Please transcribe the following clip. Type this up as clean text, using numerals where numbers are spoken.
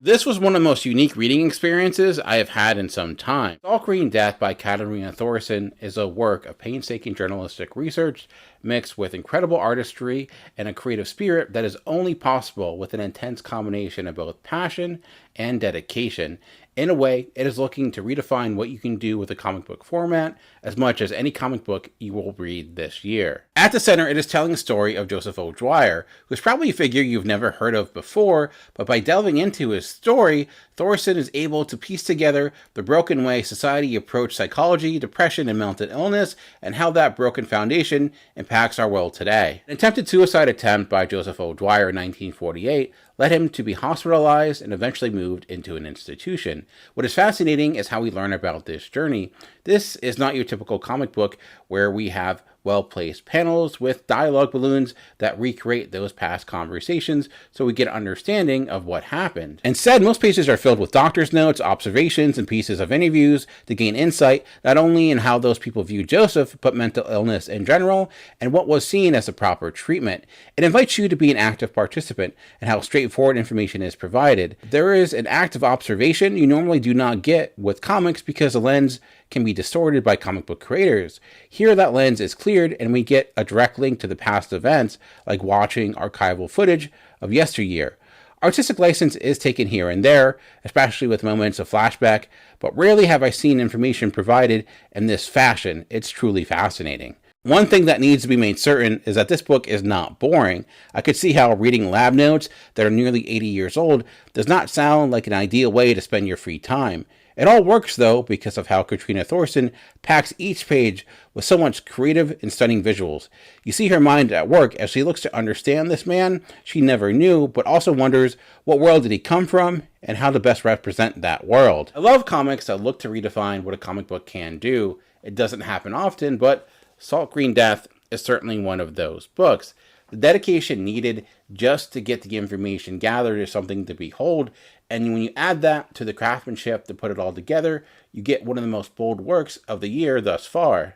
This was one of the most unique reading experiences I have had in some time. Salt Green Death by Katarina Thorson is a work of painstaking journalistic research mixed with incredible artistry and a creative spirit that is only possible with an intense combination of both passion and dedication. In a way, it is looking to redefine what you can do with a comic book format as much as any comic book you will read this year. At the center, it is telling the story of Joseph O'Dwyer, who's probably a figure you've never heard of before, but by delving into his story, Thorson is able to piece together the broken way society approached psychology, depression, and mental illness, and how that broken foundation impacts our world today. An attempted suicide attempt by Joseph O'Dwyer in 1948 led him to be hospitalized and eventually moved into an institution. What is fascinating is how we learn about this journey. This is not your typical comic book where we have well-placed panels with dialogue balloons that recreate those past conversations so we get an understanding of what happened. Instead, most pages are filled with doctor's notes, observations, and pieces of interviews to gain insight not only in how those people view Joseph, but mental illness in general and what was seen as the proper treatment. It invites you to be an active participant and how straightforward information is provided. There is an active observation you normally do not get with comics because the lens can be distorted by comic book creators. Here that lens is cleared and we get a direct link to the past events, like watching archival footage of yesteryear. Artistic license is taken here and there, especially with moments of flashback, but rarely have I seen information provided in this fashion. It's truly fascinating. One thing that needs to be made certain is that this book is not boring. I could see how reading lab notes that are nearly 80 years old does not sound like an ideal way to spend your free time. It all works, though, because of how Katrina Thorson packs each page with so much creative and stunning visuals. You see her mind at work as she looks to understand this man she never knew, but also wonders what world did he come from and how to best represent that world. I love comics that look to redefine what a comic book can do. It doesn't happen often, but Salt Green Death is certainly one of those books. The dedication needed just to get the information gathered is something to behold, and when you add that to the craftsmanship to put it all together, you get one of the most bold works of the year thus far.